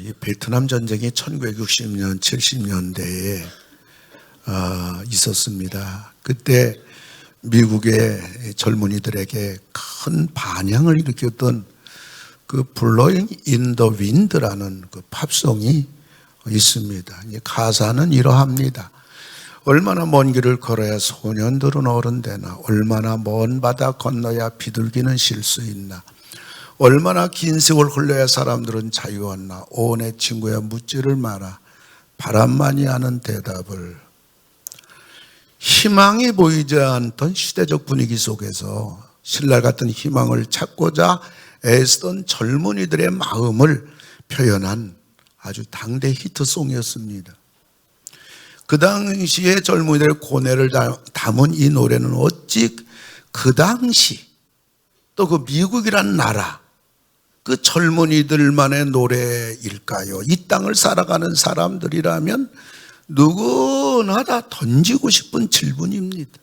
이 베트남 전쟁이 1960년, 70년대에 있었습니다. 그때 미국의 젊은이들에게 큰 반향을 일으켰던 그 Blowing in the Wind라는 그 팝송이 있습니다. 가사는 이러합니다. 얼마나 먼 길을 걸어야 소년들은 어른 되나, 얼마나 먼 바다 건너야 비둘기는 쉴 수 있나, 얼마나 긴 세월 흘러야 사람들은 자유 얻나, 오 내 친구야 묻지를 마라, 바람만이 아는 대답을. 희망이 보이지 않던 시대적 분위기 속에서 신랄 같은 희망을 찾고자 애쓰던 젊은이들의 마음을 표현한 아주 당대 히트송이었습니다. 그 당시에 젊은이들의 고뇌를 담은 이 노래는 어찌 그 당시 또 그 미국이란 나라 그 젊은이들만의 노래일까요? 이 땅을 살아가는 사람들이라면 누구나 다 던지고 싶은 질문입니다.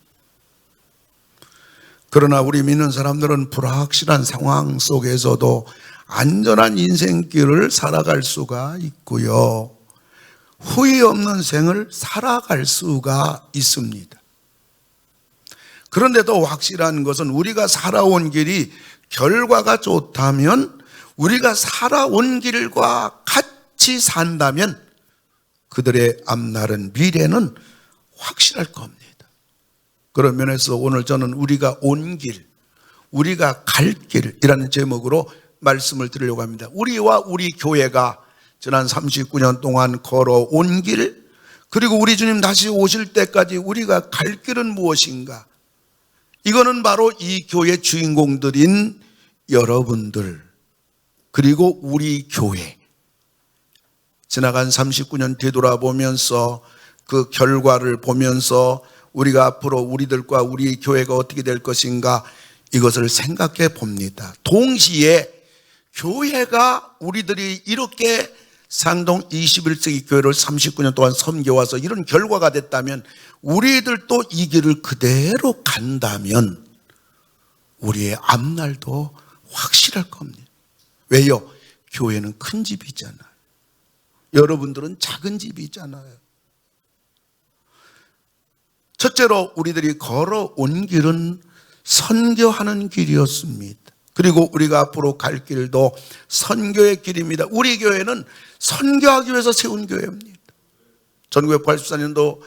그러나 우리 믿는 사람들은 불확실한 상황 속에서도 안전한 인생길을 살아갈 수가 있고요, 후회 없는 생을 살아갈 수가 있습니다. 그런데도 확실한 것은 우리가 살아온 길이 결과가 좋다면, 우리가 살아온 길과 같이 산다면 그들의 앞날은, 미래는 확실할 겁니다. 그런 면에서 오늘 저는 우리가 온 길, 우리가 갈 길이라는 제목으로 말씀을 드리려고 합니다. 우리와 우리 교회가 지난 39년 동안 걸어온 길, 그리고 우리 주님 다시 오실 때까지 우리가 갈 길은 무엇인가? 이거는 바로 이 교회 주인공들인 여러분들, 그리고 우리 교회, 지나간 39년 되돌아보면서 그 결과를 보면서 우리가 앞으로 우리들과 우리 교회가 어떻게 될 것인가, 이것을 생각해 봅니다. 동시에 교회가 우리들이 이렇게 상동 21세기 교회를 39년 동안 섬겨와서 이런 결과가 됐다면, 우리들도 이 길을 그대로 간다면 우리의 앞날도 확실할 겁니다. 왜요? 교회는 큰 집이잖아요. 여러분들은 작은 집이잖아요. 첫째로 우리들이 걸어온 길은 선교하는 길이었습니다. 그리고 우리가 앞으로 갈 길도 선교의 길입니다. 우리 교회는 선교하기 위해서 세운 교회입니다. 1984년도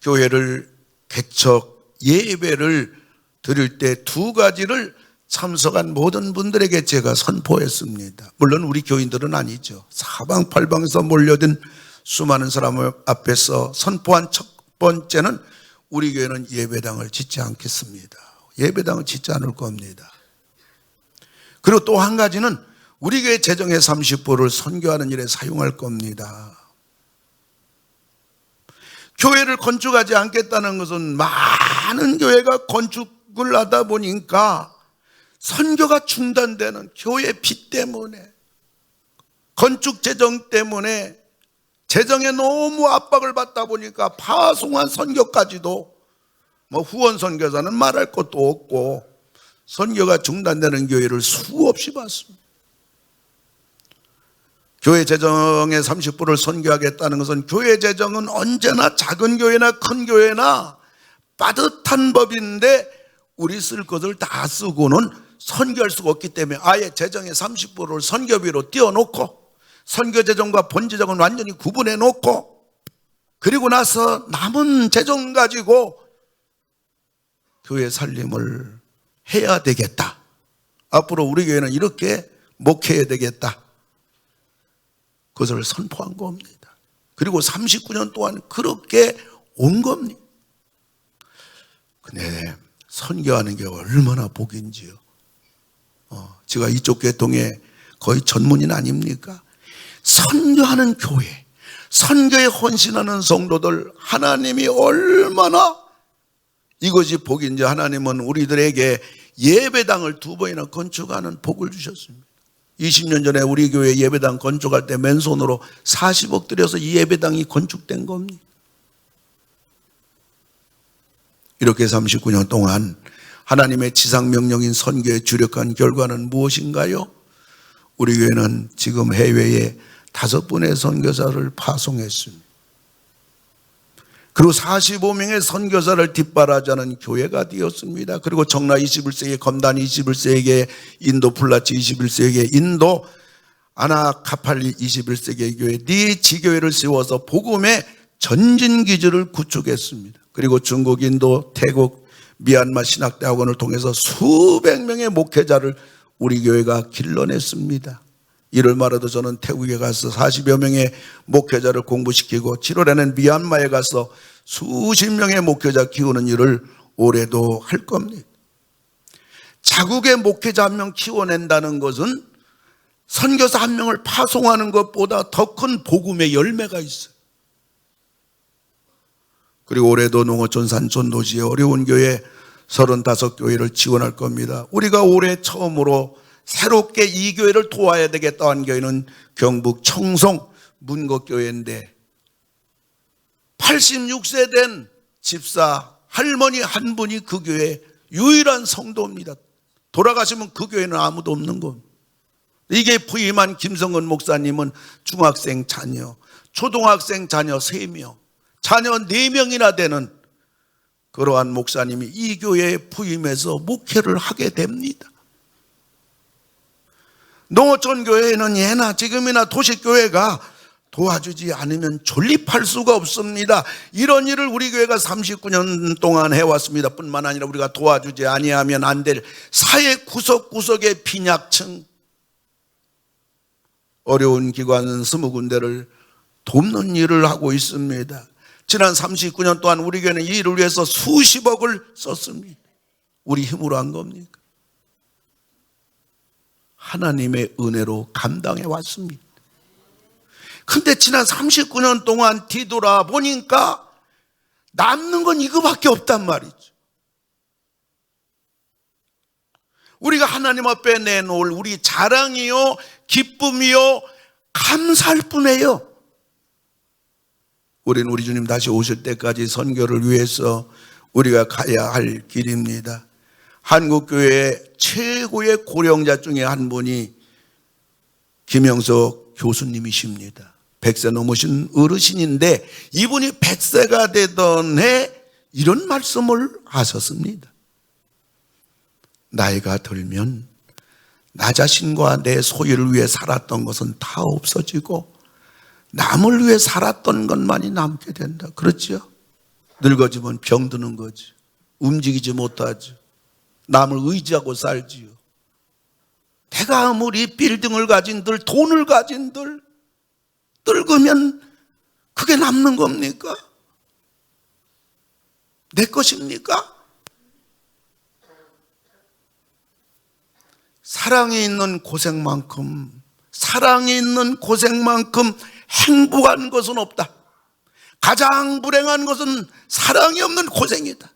교회를 개척 예배를 드릴 때 두 가지를 참석한 모든 분들에게 제가 선포했습니다. 물론 우리 교인들은 아니죠. 사방팔방에서 몰려든 수많은 사람 앞에서 선포한 첫 번째는, 우리 교회는 예배당을 짓지 않겠습니다. 예배당을 짓지 않을 겁니다. 그리고 또 한 가지는, 우리 교회 재정의 30%를 선교하는 일에 사용할 겁니다. 교회를 건축하지 않겠다는 것은 많은 교회가 건축을 하다 보니까 선교가 중단되는, 교회 빚 때문에, 건축 재정 때문에 재정에 너무 압박을 받다 보니까 파송한 선교까지도 후원 선교사는 말할 것도 없고 선교가 중단되는 교회를 수없이 봤습니다. 교회 재정의 30%를 선교하겠다는 것은, 교회 재정은 언제나 작은 교회나 큰 교회나 빠듯한 법인데 우리 쓸 것을 다 쓰고는 선교할 수가 없기 때문에 아예 재정의 30%를 선교비로 띄워놓고 선교 재정과 본 재정은 완전히 구분해 놓고, 그리고 나서 남은 재정 가지고 교회 살림을 해야 되겠다. 앞으로 우리 교회는 이렇게 목회해야 되겠다. 그것을 선포한 겁니다. 그리고 39년 동안 그렇게 온 겁니다. 근데 선교하는 게 얼마나 복인지요. 제가 이쪽 계통의 거의 전문인 아닙니까? 선교하는 교회, 선교에 헌신하는 성도들, 하나님이 얼마나 이것이 복인지, 하나님은 우리들에게 예배당을 2번이나 건축하는 복을 주셨습니다. 20년 전에 우리 교회 예배당 건축할 때 맨손으로 40억 들여서 이 예배당이 건축된 겁니다. 이렇게 39년 동안 하나님의 지상명령인 선교에 주력한 결과는 무엇인가요? 우리 교회는 지금 해외에 5분의 선교사를 파송했습니다. 그리고 45명의 선교사를 뒷바라지하는 교회가 되었습니다. 그리고 정라 21세기, 검단 21세기, 인도 플라치 21세기, 인도 아나카팔리 21세기 교회, 네 지교회를 세워서 복음의 전진기지를 구축했습니다. 그리고 중국, 인도, 태국, 미얀마 신학대학원을 통해서 수백 명의 목회자를 우리 교회가 길러냈습니다. 이를 말해도 저는 태국에 가서 40여 명의 목회자를 공부시키고 7월에는 미얀마에 가서 수십 명의 목회자 키우는 일을 올해도 할 겁니다. 자국의 목회자 한 명 키워낸다는 것은 선교사 한 명을 파송하는 것보다 더 큰 복음의 열매가 있어요. 그리고 올해도 농어촌 산촌 도시의 어려운 교회 35교회를 지원할 겁니다. 우리가 올해 처음으로 새롭게 이 교회를 도와야 되겠다 한 교회는 경북 청송 문곡교회인데 86세 된 집사 할머니 한 분이 그 교회 유일한 성도입니다. 돌아가시면 그 교회는 아무도 없는 겁니다. 이게 부임한 김성근 목사님은 중학생 자녀, 초등학생 자녀 3명, 자녀 4명이나 되는 그러한 목사님이 이 교회에 부임해서 목회를 하게 됩니다. 농어촌 교회는 예나 지금이나 도시교회가 도와주지 않으면 존립할 수가 없습니다. 이런 일을 우리 교회가 39년 동안 해왔습니다. 뿐만 아니라 우리가 도와주지 아니하면 안 될 사회 구석구석의 빈약층, 어려운 기관 20군데를 돕는 일을 하고 있습니다. 지난 39년 동안 우리 교회는 이 일을 위해서 수십억을 썼습니다. 우리 힘으로 한 겁니까? 하나님의 은혜로 감당해 왔습니다. 근데 지난 39년 동안 뒤돌아보니까 남는 건 이거밖에 없단 말이죠. 우리가 하나님 앞에 내놓을 우리 자랑이요, 기쁨이요, 감사할 뿐이에요. 우리는 우리 주님 다시 오실 때까지 선교를 위해서 우리가 가야 할 길입니다. 한국교회 최고의 고령자 중에 한 분이 김영석 교수님이십니다. 100세 넘으신 어르신인데 이분이 100세가 되던 해 이런 말씀을 하셨습니다. 나이가 들면 나 자신과 내 소유를 위해 살았던 것은 다 없어지고 남을 위해 살았던 것만이 남게 된다. 그렇죠? 늙어지면 병드는 거죠. 움직이지 못하죠. 남을 의지하고 살지요. 내가 아무리 빌딩을 가진들, 돈을 가진들, 늙으면 그게 남는 겁니까? 내 것입니까? 사랑이 있는 고생만큼 행복한 것은 없다. 가장 불행한 것은 사랑이 없는 고생이다.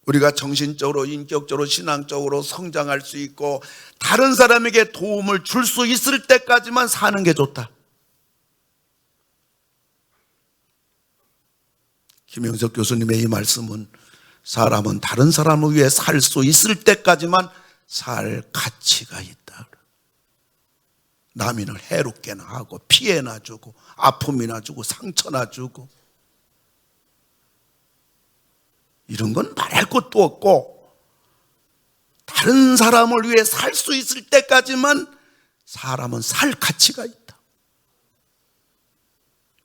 우리가 정신적으로, 인격적으로, 신앙적으로 성장할 수 있고 다른 사람에게 도움을 줄 수 있을 때까지만 사는 게 좋다. 김영석 교수님의 이 말씀은 사람은 다른 사람을 위해 살 수 있을 때까지만 살 가치가 있다. 남인을 해롭게나 하고 피해나 주고 아픔이나 주고 상처나 주고 이런 건 말할 것도 없고 다른 사람을 위해 살 수 있을 때까지만 사람은 살 가치가 있다.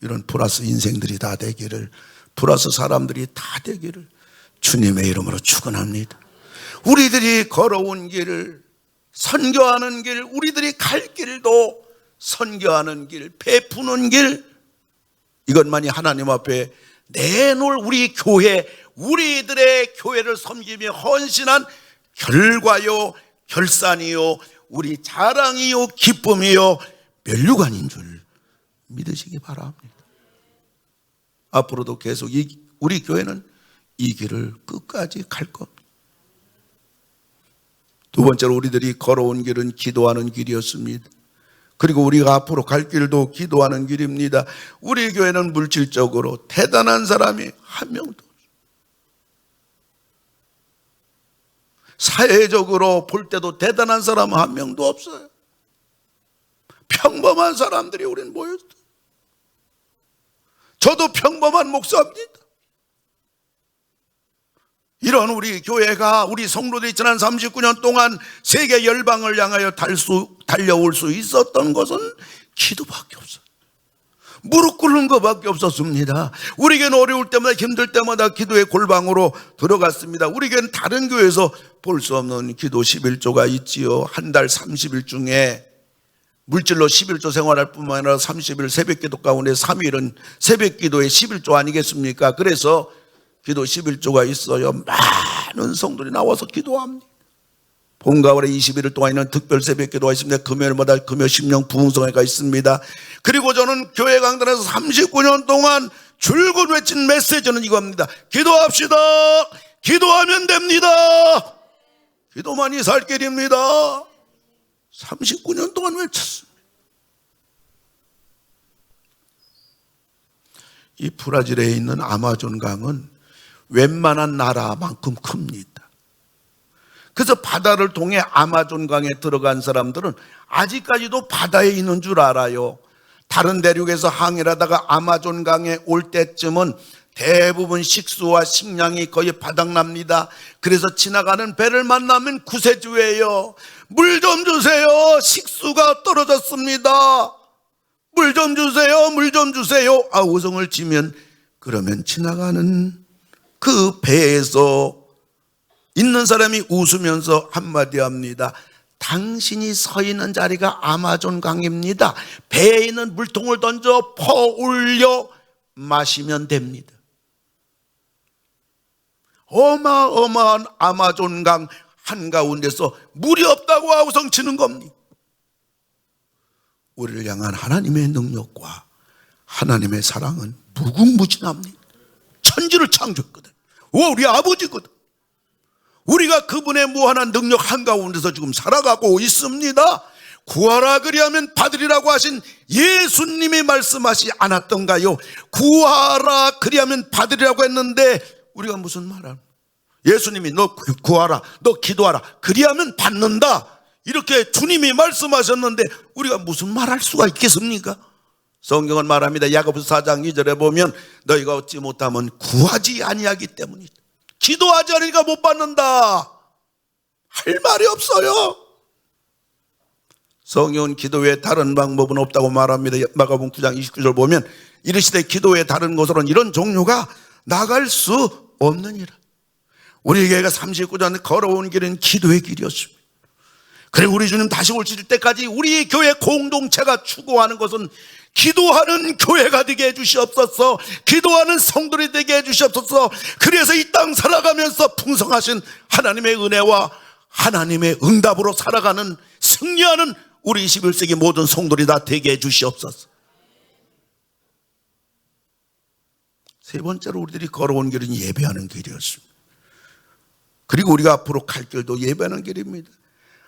이런 플러스 인생들이 다 되기를, 플러스 사람들이 다 되기를 주님의 이름으로 축원합니다. 우리들이 걸어온 길을, 선교하는 길, 우리들이 갈 길도 선교하는 길, 베푸는 길, 이것만이 하나님 앞에 내놓을 우리 교회, 우리들의 교회를 섬기며 헌신한 결과요, 결산이요, 우리 자랑이요, 기쁨이요, 면류관인 줄 믿으시기 바랍니다. 앞으로도 계속 우리 교회는 이 길을 끝까지 갈 겁니다. 두 번째로 우리들이 걸어온 길은 기도하는 길이었습니다. 그리고 우리가 앞으로 갈 길도 기도하는 길입니다. 우리 교회는 물질적으로 대단한 사람이 한 명도 없어요. 사회적으로 볼 때도 대단한 사람은 한 명도 없어요. 평범한 사람들이 우리는 모였어요. 저도 평범한 목사입니다. 이런 우리 교회가, 우리 성도들이 지난 39년 동안 세계 열방을 향하여 달려올 수 있었던 것은 기도밖에 없어요. 무릎 꿇는 것밖에 없었습니다. 우리에게는 어려울 때마다, 힘들 때마다 기도의 골방으로 들어갔습니다. 우리에게는 다른 교회에서 볼 수 없는 기도 11조가 있지요. 한 달 30일 중에 물질로 11조 생활할 뿐만 아니라 30일 새벽기도 가운데 3일은 새벽기도의 11조 아니겠습니까? 그래서 기도 11조가 있어요. 많은 성도들이 나와서 기도합니다. 봄, 가을에 21일 동안 있는 특별 새벽기도가 있습니다. 금요일마다 금요 심령 부흥성회가 있습니다. 그리고 저는 교회 강단에서 39년 동안 줄곧 외친 메시지는 이겁니다. 기도합시다. 기도하면 됩니다. 기도만이 살 길입니다. 39년 동안 외쳤습니다. 이 브라질에 있는 아마존 강은 웬만한 나라만큼 큽니다. 그래서 바다를 통해 아마존 강에 들어간 사람들은 아직까지도 바다에 있는 줄 알아요. 다른 대륙에서 항해하다가 아마존 강에 올 때쯤은 대부분 식수와 식량이 거의 바닥납니다. 그래서 지나가는 배를 만나면 구세주예요. 물 좀 주세요. 식수가 떨어졌습니다. 물 좀 주세요. 물 좀 주세요. 우성을 지면, 그러면 지나가는 그 배에서 있는 사람이 웃으면서 한마디 합니다. 당신이 서 있는 자리가 아마존 강입니다. 배에 있는 물통을 던져 퍼올려 마시면 됩니다. 어마어마한 아마존 강 한가운데서 물이 없다고 아우성치는 겁니다. 우리를 향한 하나님의 능력과 하나님의 사랑은 무궁무진합니다. 천지를 창조했거든. 우리 아버지거든. 우리가 그분의 무한한 능력 한가운데서 지금 살아가고 있습니다. 구하라 그리하면 받으리라고 하신 예수님이 말씀하시지 않았던가요? 구하라 그리하면 받으리라고 했는데 우리가 무슨 말을? 예수님이 너 구하라, 너 기도하라, 그리하면 받는다, 이렇게 주님이 말씀하셨는데 우리가 무슨 말할 수가 있겠습니까? 성경은 말합니다. 야고보서 4장 2절에 보면 너희가 얻지 못하면 구하지 아니하기 때문이다. 기도하지 않으니까 못 받는다, 할 말이 없어요. 성경은 기도 외에 다른 방법은 없다고 말합니다. 마가복음 9장 29절 보면 이르시되 기도 외에 다른 것으로는 이런 종류가 나갈 수 없느니라. 우리 교회가 39년 걸어온 길은 기도의 길이었습니다. 그리고 우리 주님 다시 오실 때까지 우리 교회 공동체가 추구하는 것은 기도하는 교회가 되게 해주시옵소서, 기도하는 성도들이 되게 해주시옵소서. 그래서 이 땅 살아가면서 풍성하신 하나님의 은혜와 하나님의 응답으로 살아가는, 승리하는 우리 21세기 모든 성도들이 다 되게 해주시옵소서. 세 번째로 우리들이 걸어온 길은 예배하는 길이었습니다. 그리고 우리가 앞으로 갈 길도 예배하는 길입니다.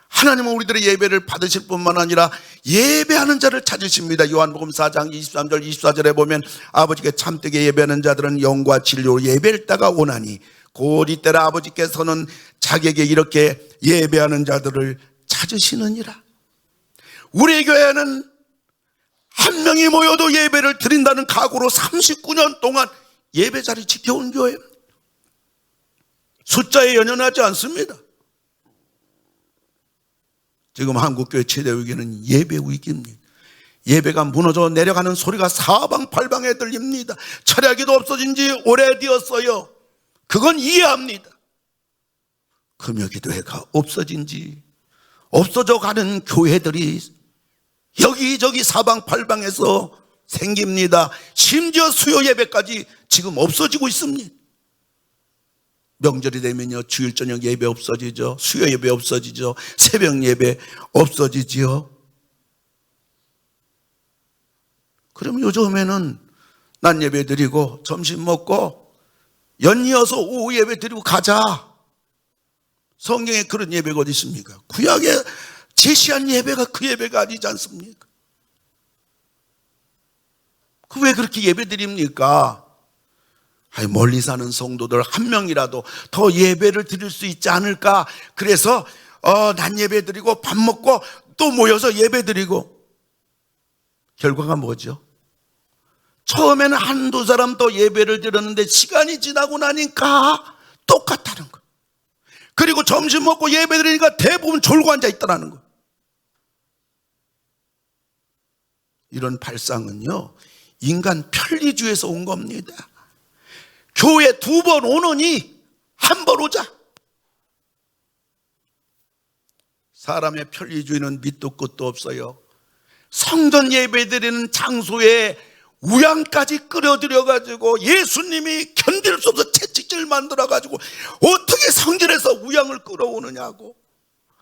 하나님은 우리들의 예배를 받으실 뿐만 아니라 예배하는 자를 찾으십니다. 요한복음 4장 23절 24절에 보면 아버지께 참되게 예배하는 자들은 영과 진리로 예배를 따가 오나니 곧 이때라 아버지께서는 자기에게 이렇게 예배하는 자들을 찾으시느니라. 우리 교회는 한 명이 모여도 예배를 드린다는 각오로 39년 동안 예배 자리 지켜온 교회입니다. 숫자에 연연하지 않습니다. 지금 한국교회 최대 위기는 예배 위기입니다. 예배가 무너져 내려가는 소리가 사방팔방에 들립니다. 철야기도 없어진 지 오래되었어요. 그건 이해합니다. 금요기도회가 없어진 지, 없어져 가는 교회들이 여기저기 사방팔방에서 생깁니다. 심지어 수요 예배까지 지금 없어지고 있습니다. 명절이 되면요, 주일 저녁 예배 없어지죠. 수요 예배 없어지죠. 새벽 예배 없어지지요. 그럼 요즘에는 낮 예배 드리고 점심 먹고 연이어서 오후 예배 드리고 가자. 성경에 그런 예배가 어디 있습니까? 구약에 제시한 예배가 그 예배가 아니지 않습니까? 그 왜 그렇게 예배 드립니까? 멀리 사는 성도들 한 명이라도 더 예배를 드릴 수 있지 않을까? 그래서 낮 예배 드리고 밥 먹고 또 모여서 예배 드리고, 결과가 뭐죠? 처음에는 한두 사람 더 예배를 드렸는데 시간이 지나고 나니까 똑같다는 거. 그리고 점심 먹고 예배 드리니까 대부분 졸고 앉아 있더라는 거. 이런 발상은요, 인간 편리주의에서 온 겁니다. 교회 2번 오느니 한 번 오자. 사람의 편리주의는 밑도 끝도 없어요. 성전 예배 드리는 장소에 우양까지 끌어들여가지고 예수님이 견딜 수 없어 채찍질 만들어가지고 어떻게 성전에서 우양을 끌어오느냐고.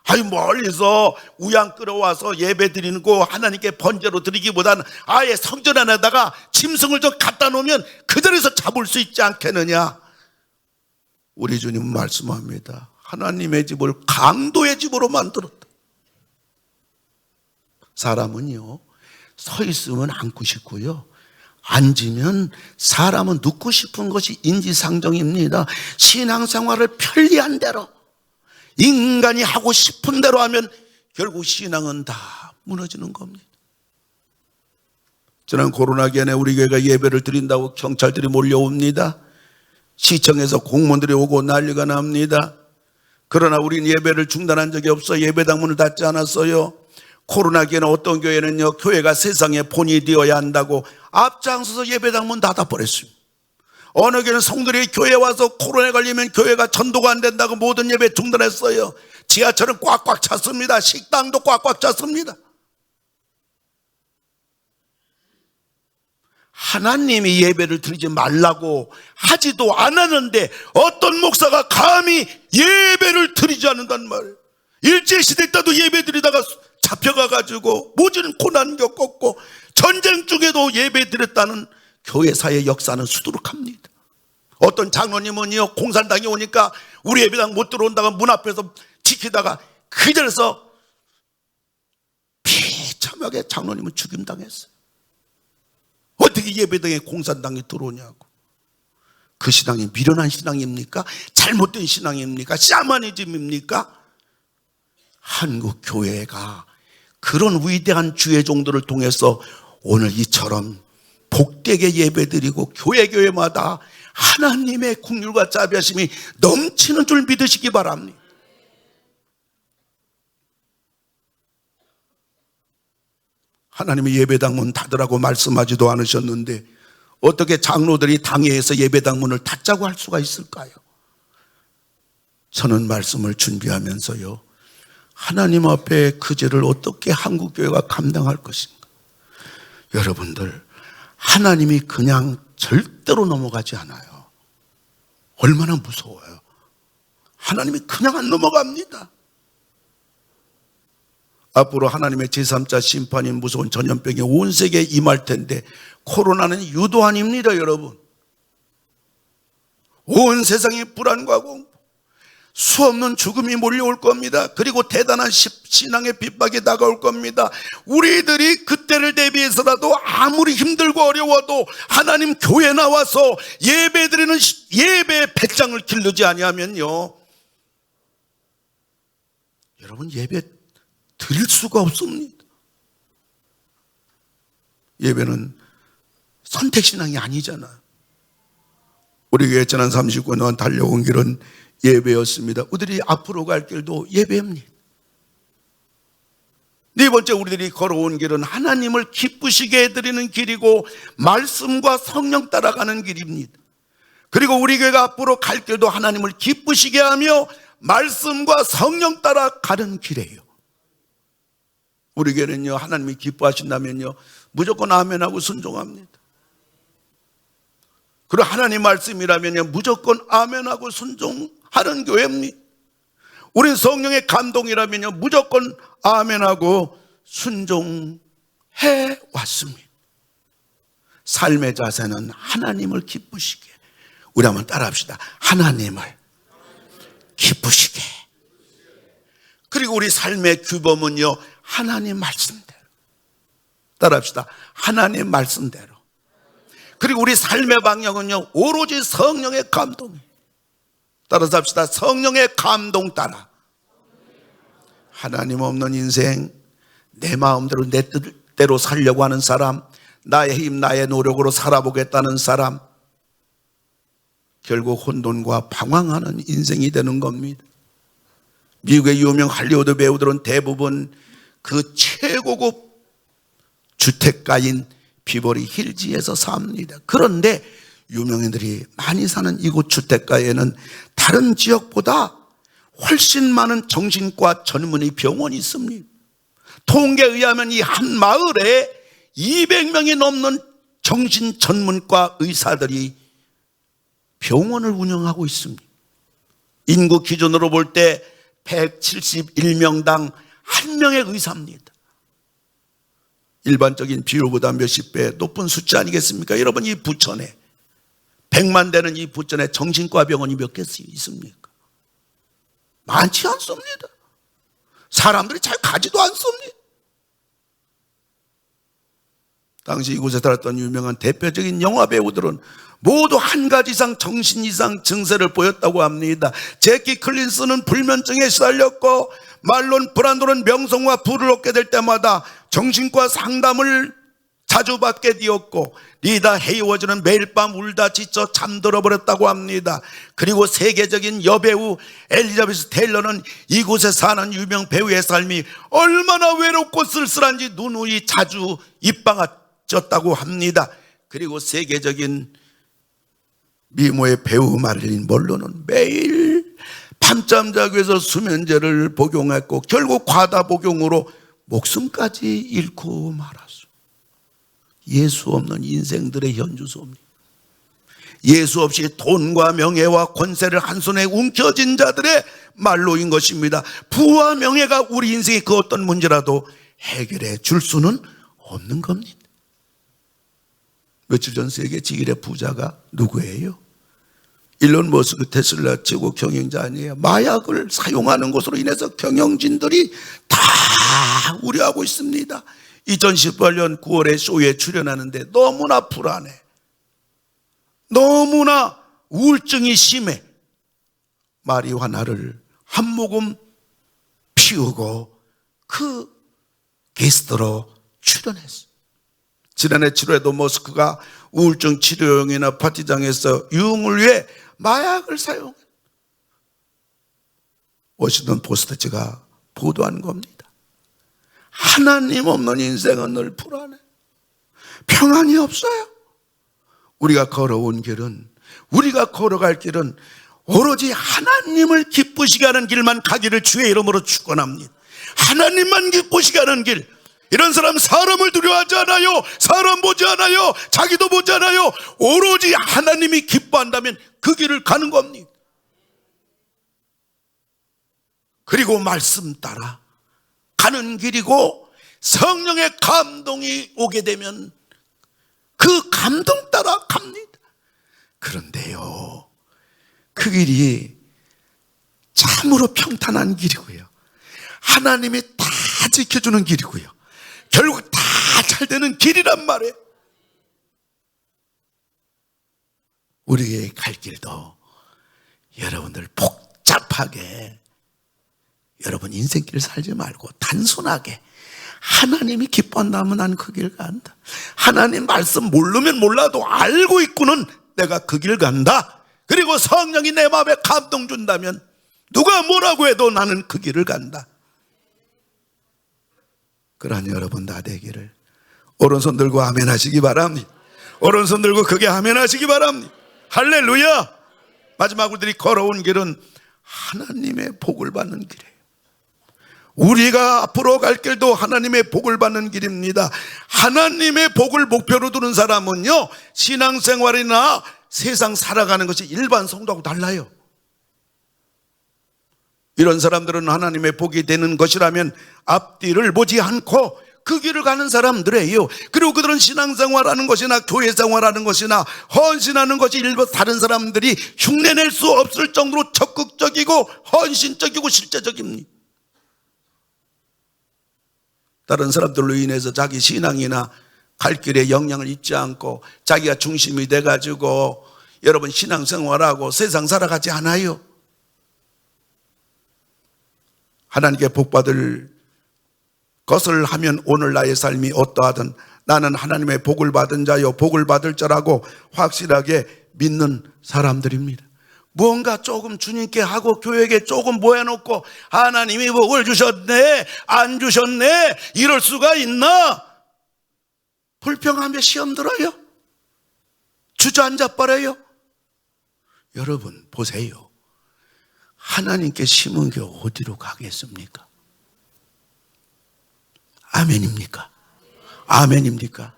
아니 멀리서 우양 끌어와서 예배 드리는 거 하나님께 번제로 드리기보다는 아예 성전 안에다가 짐승을 좀 갖다 놓으면 그들에서 잡을 수 있지 않겠느냐. 우리 주님은 말씀합니다. 하나님의 집을 강도의 집으로 만들었다. 사람은요, 서 있으면 앉고 싶고요, 앉으면 사람은 눕고 싶은 것이 인지상정입니다. 신앙생활을 편리한 대로, 인간이 하고 싶은 대로 하면 결국 신앙은 다 무너지는 겁니다. 지난 코로나 기간에 우리 교회가 예배를 드린다고 경찰들이 몰려옵니다. 시청에서 공무원들이 오고 난리가 납니다. 그러나 우리는 예배를 중단한 적이 없어 예배당 문을 닫지 않았어요. 코로나 기간에 어떤 교회는요, 교회가 세상의 본이 되어야 한다고 앞장서서 예배당 문 닫아버렸습니다. 어느 교회는 성도들이 교회에 와서 코로나에 걸리면 교회가 전도가 안 된다고 모든 예배 중단했어요. 지하철은 꽉꽉 찼습니다. 식당도 꽉꽉 찼습니다. 하나님이 예배를 드리지 말라고 하지도 않았는데 어떤 목사가 감히 예배를 드리지 않는단 말이에요. 일제시대 때도 예배 드리다가 잡혀가가지고 모진 고난 겪었고 전쟁 중에도 예배 드렸다는 교회사의 역사는 수두룩합니다. 어떤 장로님은요, 공산당이 오니까 우리 예배당 못 들어온다고 문 앞에서 지키다가 그 자리에서 비참하게 장로님은 죽임당했어요. 어떻게 예배당에 공산당이 들어오냐고. 그 신앙이 미련한 신앙입니까? 잘못된 신앙입니까? 샤머니즘입니까? 한국 교회가 그런 위대한 주의 종들을 통해서 오늘 이처럼 복되게 예배드리고 교회마다 하나님의 긍휼과 자비하심이 넘치는 줄 믿으시기 바랍니다. 하나님이 예배당 문 닫으라고 말씀하지도 않으셨는데 어떻게 장로들이 당회에서 예배당 문을 닫자고 할 수가 있을까요? 저는 말씀을 준비하면서요, 하나님 앞에 그 죄를 어떻게 한국교회가 감당할 것인가. 여러분들, 하나님이 그냥 절대로 넘어가지 않아요. 얼마나 무서워요. 하나님이 그냥 안 넘어갑니다. 앞으로 하나님의 제3자 심판이 무서운 전염병이 온 세계에 임할 텐데 코로나는 유도 아닙니다, 여러분. 온 세상이 불안과 공포, 수없는 죽음이 몰려올 겁니다. 그리고 대단한 신앙의 핍박이 다가올 겁니다. 우리들이 그때를 대비해서라도 아무리 힘들고 어려워도 하나님 교회 나와서 예배드리는 예배의 배짱을 기르지 아니하면요, 여러분 예배 드릴 수가 없습니다. 예배는 선택신앙이 아니잖아요. 우리 교회 지난 39년 달려온 길은 예배였습니다. 우리들이 앞으로 갈 길도 예배입니다. 네 번째, 우리들이 걸어온 길은 하나님을 기쁘시게 해드리는 길이고 말씀과 성령 따라가는 길입니다. 그리고 우리 교회가 앞으로 갈 길도 하나님을 기쁘시게 하며 말씀과 성령 따라가는 길이에요. 우리 교회는요, 하나님이 기뻐하신다면요, 무조건 아멘하고 순종합니다. 그리고 하나님 말씀이라면요, 무조건 아멘하고 순종하는 교회입니다. 우리 성령의 감동이라면요, 무조건 아멘하고 순종해 왔습니다. 삶의 자세는 하나님을 기쁘시게. 우리 한번 따라합시다. 하나님을 기쁘시게. 그리고 우리 삶의 규범은요, 하나님 말씀대로. 따라합시다. 하나님 말씀대로. 그리고 우리 삶의 방향은요, 오로지 성령의 감동. 따라서 합시다. 성령의 감동 따라. 하나님 없는 인생, 내 마음대로 내 뜻을 뜻대로 살려고 하는 사람, 나의 힘, 나의 노력으로 살아보겠다는 사람, 결국 혼돈과 방황하는 인생이 되는 겁니다. 미국의 유명 할리우드 배우들은 대부분 그 최고급 주택가인 비버리 힐즈에서 삽니다. 그런데 유명인들이 많이 사는 이곳 주택가에는 다른 지역보다 훨씬 많은 정신과 전문의 병원이 있습니다. 통계에 의하면 이 한 마을에 200명이 넘는 정신 전문과 의사들이 병원을 운영하고 있습니다. 인구 기준으로 볼 때 171명당 1명의 의사입니다. 일반적인 비율보다 몇십 배 높은 숫자 아니겠습니까? 여러분, 이 부천에 100만 되는 이 부천에 정신과 병원이 몇 개 있습니까? 많지 않습니다. 사람들이 잘 가지도 않습니다. 당시 이곳에 살았던 유명한 대표적인 영화 배우들은 모두 한 가지 이상 정신 이상 증세를 보였다고 합니다. 제키 클린스는 불면증에 시달렸고, 말론 브란도는 명성과 부를 얻게 될 때마다 정신과 상담을 자주 받게 되었고, 리다 헤이워즈는 매일 밤 울다 지쳐 잠들어 버렸다고 합니다. 그리고 세계적인 여배우 엘리자베스 테일러는 이곳에 사는 유명 배우의 삶이 얼마나 외롭고 쓸쓸한지 누누이 자주 입방아졌다고 합니다. 그리고 세계적인 미모의 배우 마릴린 먼로는 매일 밤잠 자기 위해서 수면제를 복용했고 결국 과다 복용으로 목숨까지 잃고 말았어. 예수 없는 인생들의 현주소입니다. 예수 없이 돈과 명예와 권세를 한 손에 움켜쥔 자들의 말로인 것입니다. 부와 명예가 우리 인생의 그 어떤 문제라도 해결해 줄 수는 없는 겁니다. 며칠 전 세계 제1의 부자가 누구예요? 일론 머스크 테슬라 최고 경영자 아니에요? 마약을 사용하는 것으로 인해서 경영진들이 다 우려하고 있습니다. 2018년 9월에 쇼에 출연하는데 너무나 불안해. 너무나 우울증이 심해. 마리화나를 한 모금 피우고 그 게스트로 출연했어. 지난해 7월에도 머스크가 우울증 치료용이나 파티장에서 유흥을 위해 마약을 사용해. 워싱턴 포스트지가 보도한 겁니다. 하나님 없는 인생은 늘 불안해. 평안이 없어요. 우리가 걸어온 길은, 우리가 걸어갈 길은 오로지 하나님을 기쁘시게 하는 길만 가기를 주의 이름으로 축원합니다. 하나님만 기쁘시게 하는 길. 이런 사람 사람을 두려워하지 않아요. 사람 보지 않아요. 자기도 보지 않아요. 오로지 하나님이 기뻐한다면 그 길을 가는 겁니다. 그리고 말씀 따라 가는 길이고, 성령의 감동이 오게 되면 그 감동 따라 갑니다. 그런데요, 그 길이 참으로 평탄한 길이고요, 하나님이 다 지켜주는 길이고요, 결국 다 잘 되는 길이란 말이에요. 우리의 갈 길도 여러분들 복잡하게, 여러분 인생길 살지 말고 단순하게 하나님이 기뻐한다면 난 그 길 간다. 하나님 말씀 모르면 몰라도 알고 있고는 내가 그 길 간다. 그리고 성령이 내 마음에 감동 준다면 누가 뭐라고 해도 나는 그 길을 간다. 그러니 여러분 다 되기를 오른손 들고 아멘 하시기 바랍니다. 오른손 들고 크게 아멘 하시기 바랍니다. 할렐루야. 마지막 우리들이 걸어온 길은 하나님의 복을 받는 길이에요. 우리가 앞으로 갈 길도 하나님의 복을 받는 길입니다. 하나님의 복을 목표로 두는 사람은요, 신앙생활이나 세상 살아가는 것이 일반 성도하고 달라요. 이런 사람들은 하나님의 복이 되는 것이라면 앞뒤를 보지 않고 그 길을 가는 사람들이에요. 그리고 그들은 신앙생활하는 것이나 교회생활하는 것이나 헌신하는 것이 일반 다른 사람들이 흉내낼 수 없을 정도로 적극적이고 헌신적이고 실제적입니다. 다른 사람들로 인해서 자기 신앙이나 갈 길에 영향을 입지 않고 자기가 중심이 돼가지고 여러분 신앙생활하고 세상 살아가지 않아요. 하나님께 복받을 것을 하면 오늘 나의 삶이 어떠하든 나는 하나님의 복을 받은 자요 복을 받을 자라고 확실하게 믿는 사람들입니다. 무언가 조금 주님께 하고 교회에 조금 모여놓고 하나님이 복을 주셨네 안 주셨네 이럴 수가 있나? 불평하며 시험 들어요? 주저앉아 버려요? 여러분 보세요. 하나님께 심은 게 어디로 가겠습니까? 아멘입니까? 아멘입니까?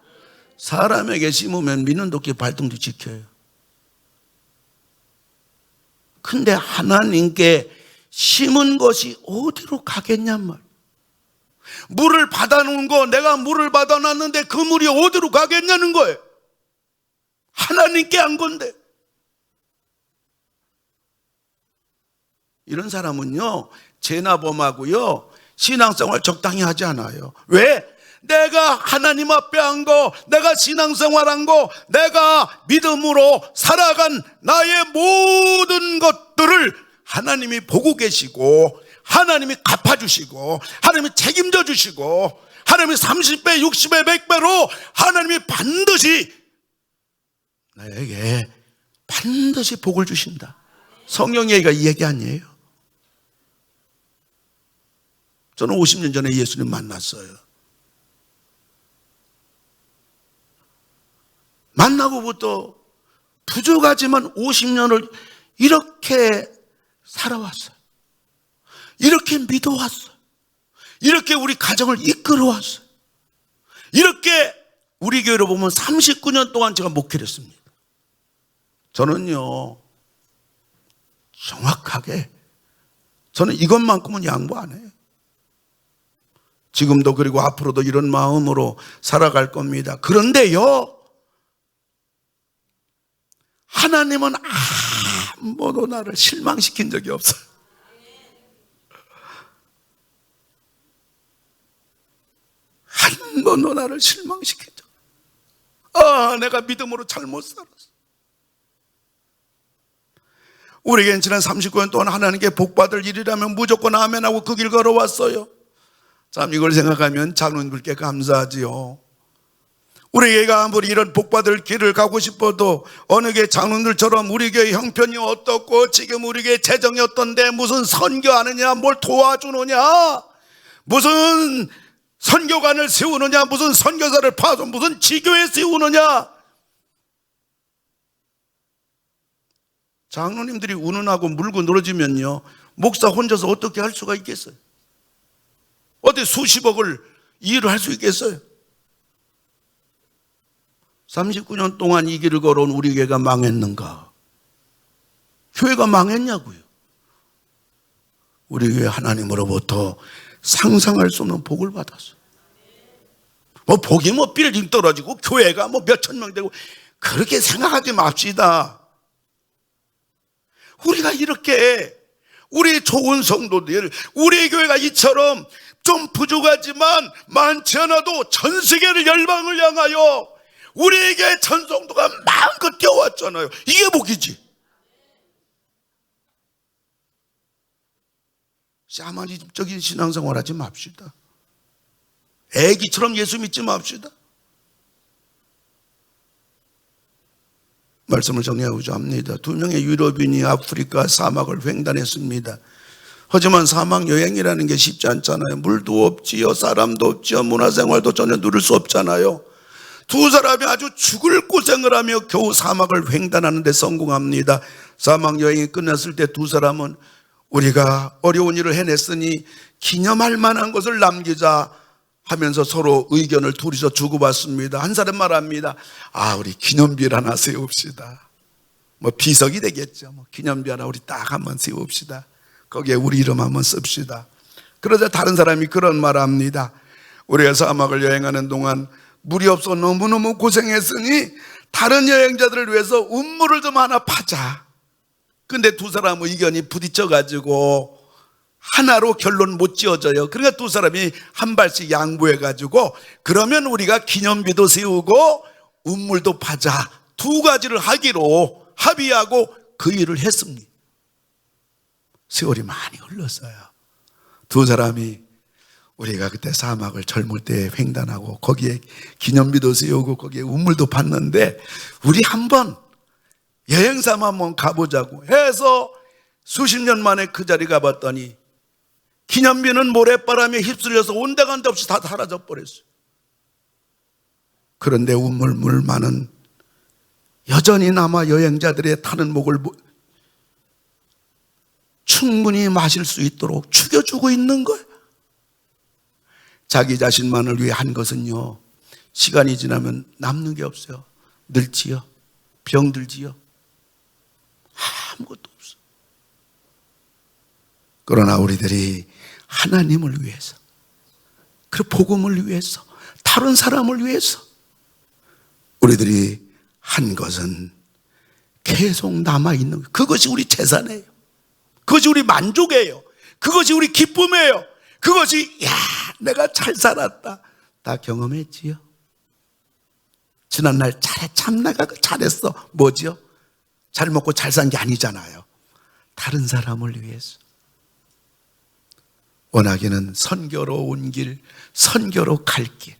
사람에게 심으면 미는 도끼 발등도 지켜요. 근데 하나님께 심은 것이 어디로 가겠냔 말. 물을 받아놓은 거 내가 물을 받아놨는데 그 물이 어디로 가겠냐는 거예요. 하나님께 한 건데. 이런 사람은요 죄나범하고요 신앙생활 적당히 하지 않아요. 왜? 내가 하나님 앞에 한 거, 내가 신앙생활한 거, 내가 믿음으로 살아간 나의 모든 것들을 하나님이 보고 계시고 하나님이 갚아주시고 하나님이 책임져 주시고 하나님이 30배, 60배, 100배로 하나님이 반드시 나에게 반드시 복을 주신다. 성경 얘기가 이 얘기 아니에요. 저는 50년 전에 예수님 만났어요. 만나고부터 부족하지만 50년을 이렇게 살아왔어요. 이렇게 믿어왔어요. 이렇게 우리 가정을 이끌어왔어요. 이렇게 우리 교회로 보면 39년 동안 제가 목회를 했습니다. 저는요 정확하게 저는 이것만큼은 양보 안 해요. 지금도 그리고 앞으로도 이런 마음으로 살아갈 겁니다. 그런데요 하나님은 한 번도 나를 실망시킨 적이 없어요. 한 번도 나를 실망시킨 적. 내가 믿음으로 잘못 살았어. 우리에겐 지난 39년 동안 하나님께 복받을 일이라면 무조건 아멘하고 그 길 걸어왔어요. 참 이걸 생각하면 장로님들께 감사하지요. 우리 교회가 아무리 이런 복받을 길을 가고 싶어도 어느 교회 장로님들처럼 우리 교회 형편이 어떻고 지금 우리 교회 재정이 어떤데 무슨 선교하느냐 뭘 도와주느냐 무슨 선교관을 세우느냐 무슨 선교사를 파서 무슨 지교회 세우느냐. 장로님들이 운운하고 물고 늘어지면요 목사 혼자서 어떻게 할 수가 있겠어요? 어디 수십억을 일을 할 수 있겠어요? 39년 동안 이 길을 걸어온 우리 교회가 망했는가? 교회가 망했냐고요? 우리 교회 하나님으로부터 상상할 수 없는 복을 받았어요. 복이 빌딩 떨어지고 교회가 몇천 명 되고 그렇게 생각하지 맙시다. 우리가 이렇게 우리 좋은 성도들 우리 교회가 이처럼 좀 부족하지만 많지 않아도 전 세계를 열방을 향하여 우리에게 전성도가 마음껏 뛰어왔잖아요. 이게 복이지. 샤머니즘적인 신앙생활 하지 맙시다. 애기처럼 예수 믿지 맙시다. 말씀을 정리하고자 합니다. 2명의 유럽인이 아프리카 사막을 횡단했습니다. 하지만 사막 여행이라는 게 쉽지 않잖아요. 물도 없지요, 사람도 없지요, 문화생활도 전혀 누릴 수 없잖아요. 두 사람이 아주 죽을 고생을 하며 겨우 사막을 횡단하는 데 성공합니다. 사막 여행이 끝났을 때 두 사람은 우리가 어려운 일을 해냈으니 기념할 만한 것을 남기자 하면서 서로 의견을 둘이서 주고받습니다. 한 사람 말합니다. 우리 기념비를 하나 세웁시다. 비석이 되겠죠. 기념비 하나 우리 딱 한번 세웁시다. 거기에 우리 이름 한번 씁시다. 그러자 다른 사람이 그런 말을 합니다. 우리가 사막을 여행하는 동안 물이 없어 너무너무 고생했으니 다른 여행자들을 위해서 운물을 좀 하나 파자. 근데 두 사람 의견이 부딪혀가지고 하나로 결론 못 지어져요. 그러니까 두 사람이 한 발씩 양보해가지고 그러면 우리가 기념비도 세우고 운물도 파자. 두 가지를 하기로 합의하고 그 일을 했습니다. 세월이 많이 흘렀어요. 두 사람이 우리가 그때 사막을 젊을 때 횡단하고 거기에 기념비도 세우고 거기에 우물도 봤는데 우리 한번 여행삼아 한번 가보자고 해서 수십 년 만에 그 자리 가봤더니 기념비는 모래바람에 휩쓸려서 온데간데 없이 다 사라져 버렸어요. 그런데 우물물 많은 여전히 남아 여행자들의 타는 목을 충분히 마실 수 있도록 죽여주고 있는 거예요. 자기 자신만을 위해 한 것은요, 시간이 지나면 남는 게 없어요. 늙지요, 병들지요, 아무것도 없어. 그러나 우리들이 하나님을 위해서, 그리고 복음을 위해서, 다른 사람을 위해서 우리들이 한 것은 계속 남아있는 거예요. 그것이 우리 재산이에요. 그것이 우리 만족이에요. 그것이 우리 기쁨이에요. 그것이 내가 잘 살았다. 다 경험했지요. 지난날 참 내가 잘했어. 뭐지요? 잘 먹고 잘 산 게 아니잖아요. 다른 사람을 위해서. 원하기는 선교로 온 길, 선교로 갈 길,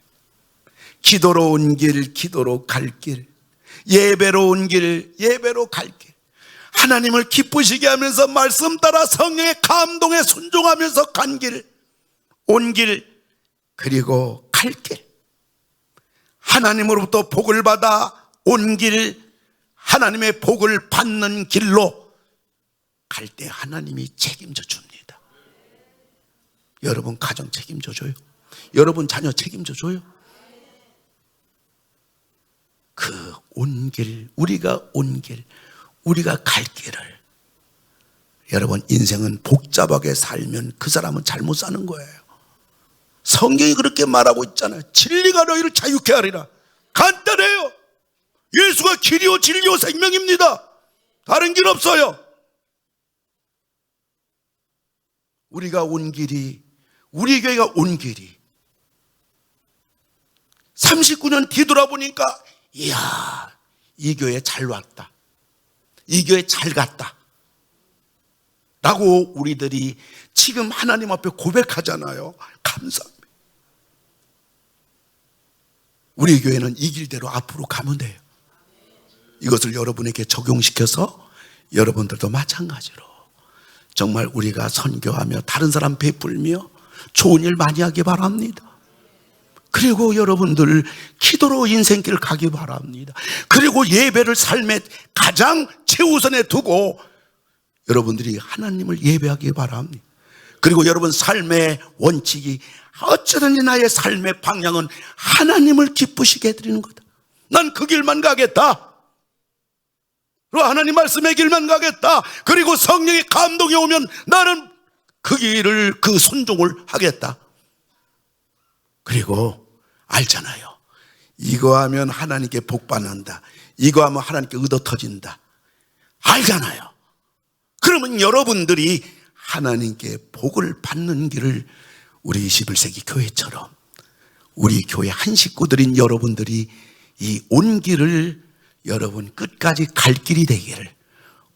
기도로 온 길, 기도로 갈 길, 예배로 온 길, 예배로 갈 길, 하나님을 기쁘시게 하면서 말씀 따라 성령의 감동에 순종하면서 간 길, 온 길, 그리고 갈 길, 하나님으로부터 복을 받아 온 길, 하나님의 복을 받는 길로 갈 때 하나님이 책임져 줍니다. 여러분 가정 책임져 줘요. 여러분 자녀 책임져 줘요. 그 온 길, 우리가 온 길, 우리가 갈 길을, 여러분 인생은 복잡하게 살면 그 사람은 잘못 사는 거예요. 성경이 그렇게 말하고 있잖아요. 진리가 너희를 자유케 하리라. 간단해요. 예수가 길이요 진리요 생명입니다. 다른 길 없어요. 우리가 온 길이, 우리 교회가 온 길이 39년 뒤돌아보니까 이야, 이 교회 잘 왔다, 이 교회 잘 갔다 라고 우리들이 지금 하나님 앞에 고백하잖아요. 감사합니다. 우리 교회는 이 길대로 앞으로 가면 돼요. 이것을 여러분에게 적용시켜서 여러분들도 마찬가지로 정말 우리가 선교하며 다른 사람 베풀며 좋은 일 많이 하기 바랍니다. 그리고 여러분들 기도로 인생길 가기 바랍니다. 그리고 예배를 삶의 가장 최우선에 두고 여러분들이 하나님을 예배하기 바랍니다. 그리고 여러분 삶의 원칙이 어쩌든지 나의 삶의 방향은 하나님을 기쁘시게 해드리는 거다. 난 그 길만 가겠다. 그리고 하나님 말씀의 길만 가겠다. 그리고 성령의 감동이 오면 나는 그 길을, 그 순종을 하겠다. 그리고 알잖아요. 이거 하면 하나님께 복 받는다. 이거 하면 하나님께 얻어 터진다. 알잖아요. 그러면 여러분들이 하나님께 복을 받는 길을 우리 21세기 교회처럼 우리 교회 한 식구들인 여러분들이 이 온 길을 여러분 끝까지 갈 길이 되기를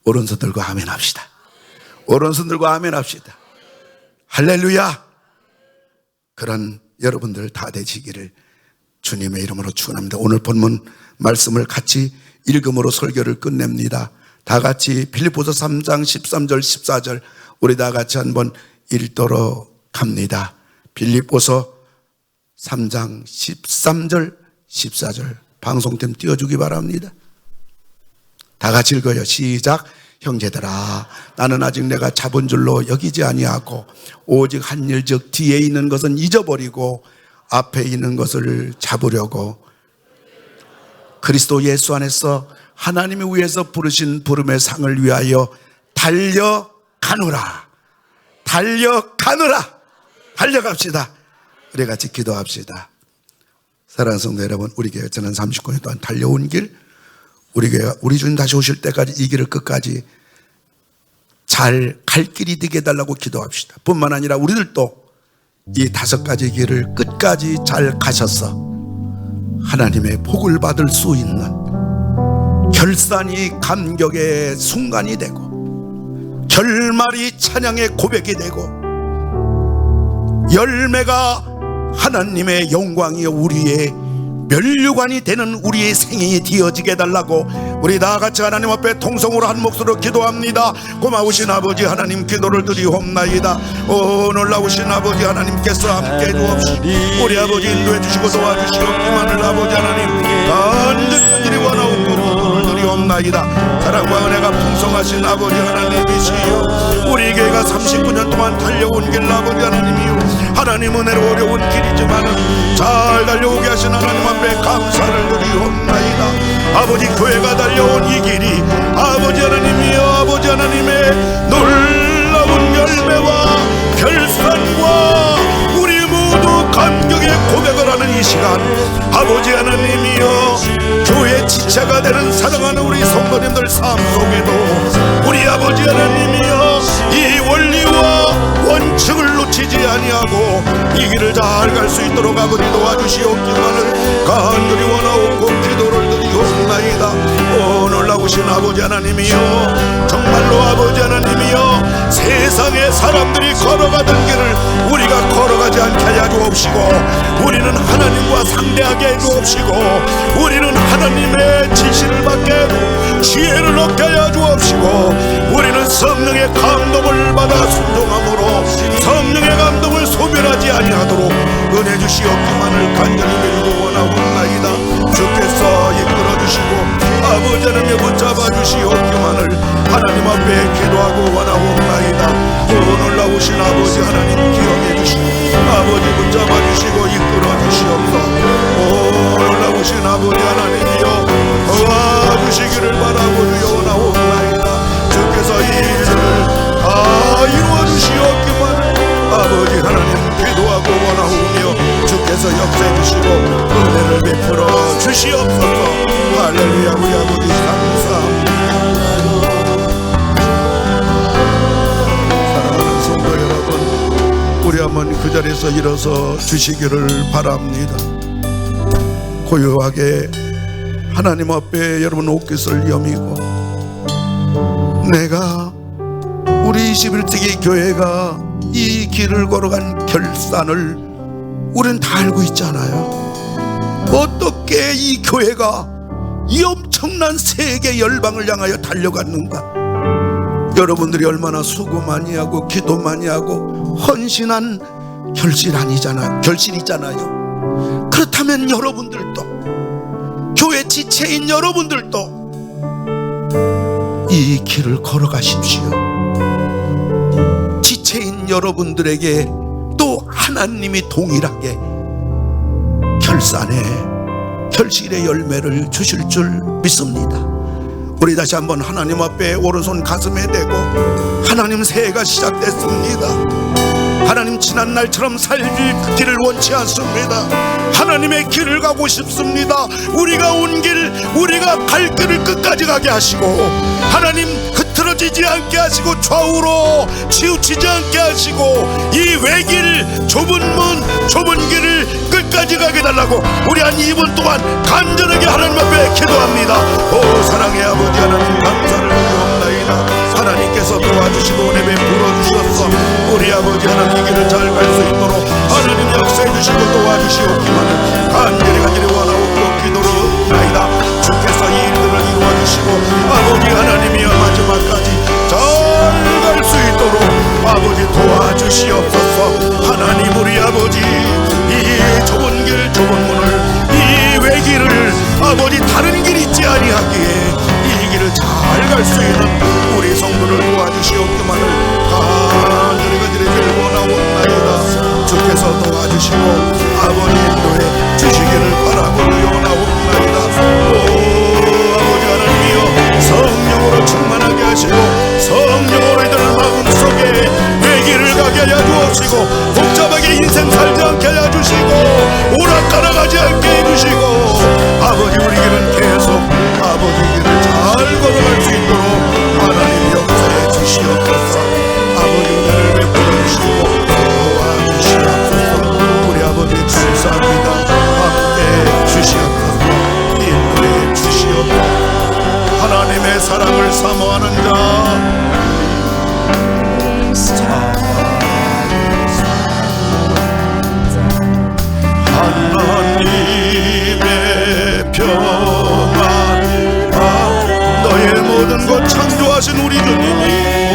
오른손 들고 아멘 합시다. 오른손 들고 아멘 합시다. 할렐루야. 그런 여러분들 다 되시기를 주님의 이름으로 축원합니다. 오늘 본문 말씀을 같이 읽음으로 설교를 끝냅니다. 다 같이 빌립보서 3장 13절 14절 우리 다 같이 한번 읽도록 합니다. 빌립보서 3장 13절 14절 방송팀 띄워주기 바랍니다. 다 같이 읽어요. 시작. 형제들아, 나는 아직 내가 잡은 줄로 여기지 아니하고 오직 한 일 즉 뒤에 있는 것은 잊어버리고 앞에 있는 것을 잡으려고 그리스도 예수 안에서 하나님이 위해서 부르신 부름의 상을 위하여 달려가노라. 달려가노라. 달려갑시다. 우리 같이 기도합시다. 사랑하는 성도 여러분, 우리 교회 지난 39년 동안 달려온 길, 우리 교회가 우리 주님 다시 오실 때까지 이 길을 끝까지 잘 갈 길이 되게 해달라고 기도합시다. 뿐만 아니라 우리들도 이 5가지 길을 끝까지 잘 가셔서 하나님의 복을 받을 수 있는 결산이 감격의 순간이 되고 결말이 찬양의 고백이 되고 열매가 하나님의 영광이요 우리의 면류관이 되는 우리의 생애에 되어지게 해달라고 우리 다같이 하나님 앞에 통성으로 한 목소리로 기도합니다. 고마우신 아버지 하나님 기도를 드리옵나이다. 오 놀라우신 아버지 하나님께서 함께 해주옵시고 우리 아버지 인도해 주시고 도와주시옵기만을 아버지 하나님 간절히 원하옵고 기도를 드리옵나이다. 사랑과 은혜가 풍성하신 아버지 하나님이시여 우리 교회가 39년 동안 달려온 길 아버지 하나님이요 하나님 은혜로 어려운 길이지만은 잘 달려오게 하신 하나님 앞에 감사를 드리옵나이다. 아버지 교회가 달려온 이 길이 아버지 하나님이여 아버지 하나님의 놀라운 열매와 결산과 우리 모두 감격의 고백을 하는 이 시간 아버지 하나님이여 교회 지체가 되는 사랑하는 우리 성도님들 삶 속에도 우리 아버지 하나님이여 이 원리와 원칙을 놓치지 아니하고 이 길을 잘 갈 수 있도록 아버지 도와주시옵기만을 간절히 원하옵고 기도를 드리옵나이다. 오 놀라우신 아버지 하나님이여 정말로 아버지 하나님이여 세상의 사람들이 걸어가던 길을 우리가 걸어가지 않게 하여 주옵시고 우리는 하나님과 상대하게 해 주옵시고 우리는 하나님의 지시를 받게 지혜를 얻게 하여 주옵시고 우리는 성령의 감동을 받아 순종함으로 성령의 감동을 소멸하지 아니하도록 은혜 주시옵기만을 간절히 드리고 원하옵나이다. 주께서 이끌어 주시고 아버지 하나님 붙잡아 주시옵기만을 하나님 앞에 기도하고 원하옵나이다. 놀라우신 아버지 하나님 기억해 주시고 아버지 붙잡아 주시고 이끌어 주시옵소서. 놀라우신 아버지 하나님이여 도와주시기를 바라고 원하옵나이다. 주께서 이 일을 다 이루어 주시옵기만을 아버지 하나님 기도하고 원하오며 주께서 역사해 주시고 은혜를 베풀어 주시옵소서. 할렐루야. 우리 아버지 감사합니다. 사랑하는 성도 여러분 우리 한번 그 자리에서 일어서 주시기를 바랍니다. 고요하게 하나님 앞에 여러분 옷깃을 여미고 내가 우리 21세기 교회가 이 길을 걸어간 결산을 우리는 다 알고 있잖아요. 어떻게 이 교회가 이 엄청난 세계 열방을 향하여 달려갔는가. 여러분들이 얼마나 수고 많이 하고 기도 많이 하고 헌신한 결실이잖아요. 그렇다면 여러분들도 교회 지체인 여러분들도 이 길을 걸어가십시오. 지체인 여러분들에게 또 하나님이 동일하게 결실의 열매를 주실 줄 믿습니다. 우리 다시 한번 하나님 앞에 오른손 가슴에 대고 하나님 새해가 시작됐습니다. 하나님 지난 날처럼 살길 길을 원치 않습니다. 하나님의 길을 가고 싶습니다. 우리가 온 길 우리가 갈 길을 끝까지 가게 하시고 하나님 흐트러지지 않게 하시고 좌우로 치우치지 않게 하시고 이 외길 좁은 문 좁은 길을 끝까지 가게 달라고 우리 한 2분 동안 간절하게 하나님 앞에 기도합니다. 오 사랑의 아버지 하나님 감사를 드리옵나이다. 하나님께서 도와주시고 은혜 베풀어 주셨어. 우리 아버지 하나님 이 길을 잘 갈 수 있도록 하나님 역사해 주시고 도와주시옵기만을 간절히 원하옵고 기도를 나이다. 주께서 이 일들을 이루어 주시고 아버지 하나님이여 마지막까지 잘 갈 수 있도록 아버지 도와주시옵소서. 하나님 우리 아버지 이 좁은 길 좁은 문을 이 외길을 아버지 다른 길 있지 아니하기에 이 길을 잘 갈 수 있는 우리 성도를 도와주시옵기만을 간절히 원하옵나이다. 주께서 도와주시고 아버지 인도해 주시기를 바라고 원하옵나이다. 오 아버지 하나님이여 성령으로 충만하게 하시고 성령으로 이들을 마음속에 외길을 가게 하여 주시고 복잡하게 인생 살지 않게 하여 주시고 오락가락하지 않게 해주시고 아버지 우리 길은 계속 아버지 길을 잘 걸어갈 수 있도록 하나님 역사해 주시옵소서. 아버지 은혜를 베풀어 주시고 도와주시옵소서. 우리 아버지 감사합니다. 함께 주시옵소서. 인도해 주시옵소서. 하나님의 사랑을 사모하는 자 평안을 바라 너의 모든 것 창조하신 우리 주님이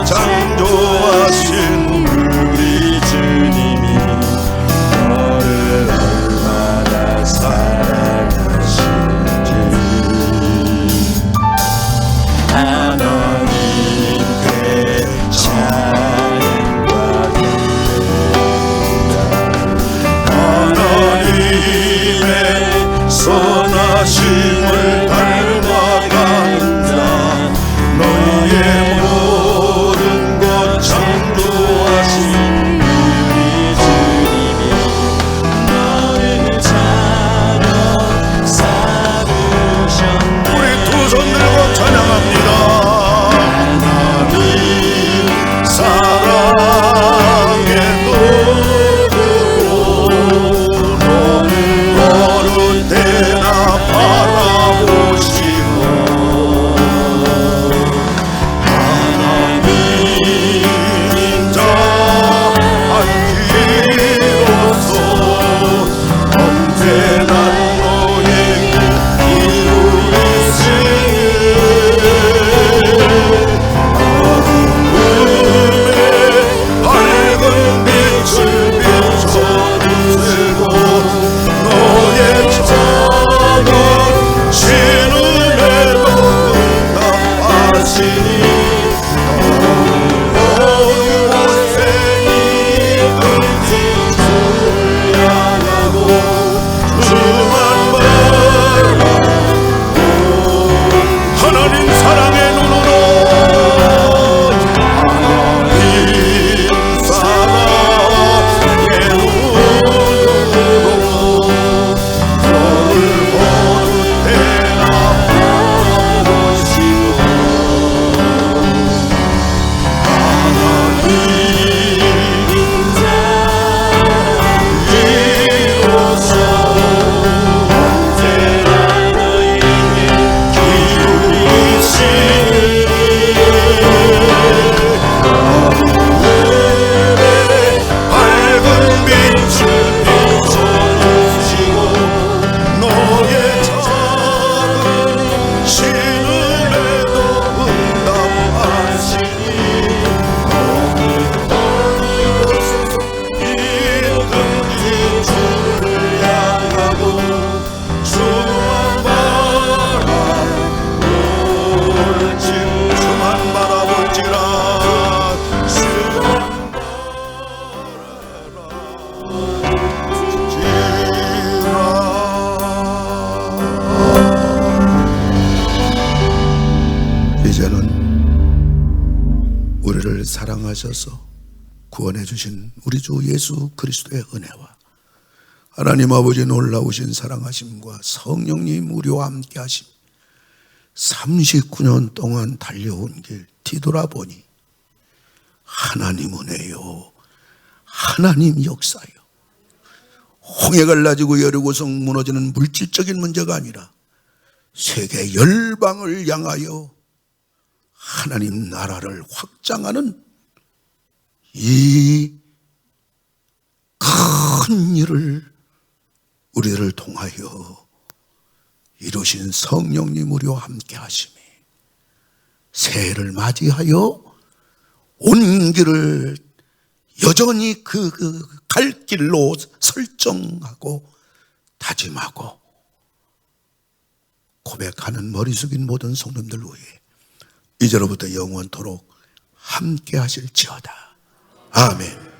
창조하신 우리 주님이 너를 얼마나 사랑하신지 하나님께 찬양과 하나님의 선하심을 닮아가는 자 너희의 모든 것 창조하신 우리 주님이 너를 차려 삼으셨네. 우리 두 손 들고 찬양합니다. 하나님 사랑의 눈으로 너를 때나 바라보시고 하나님 자 안기로서 언제나 너에게 이루시는 어둠의 밝은 빛을 비춰주시고 너의 작은 신음에도 응답하시니 어느 곳에 있든지 주를 향하고 주만 바라보고 하나님 사랑의 눈으로 하나님 사랑의 눈으로 너를 어느 때나 바라보시고 하나님 이로써 언제나 너희에게 기울이시니 밝은 빛을 비춰주시고 너의 작은 신음에도 응답하시니 어느 곳에 있든지 주를 향하고 주만 바라볼지라 이제는 우리를 사랑하셔서 구원해 주신 우리 주 예수 그리스도의 은혜와 하나님 아버지 놀라우신 사랑하심과 성령님 우리와 함께 하심 39년 동안 달려온 길 뒤돌아보니 하나님 은혜요 하나님 역사요 홍해가 갈라지고 여리고성 무너지는 물질적인 문제가 아니라 세계 열방을 향하여 하나님 나라를 확장하는 이 큰 일을 우리를 통하여 이루신 성령님 우리와 함께 하심이 새해를 맞이하여 온 길을 여전히 그 갈 길로 설정하고 다짐하고 고백하는 머리 숙인 모든 성도님들 위해 이제로부터 영원토록 함께 하실지어다. 아멘.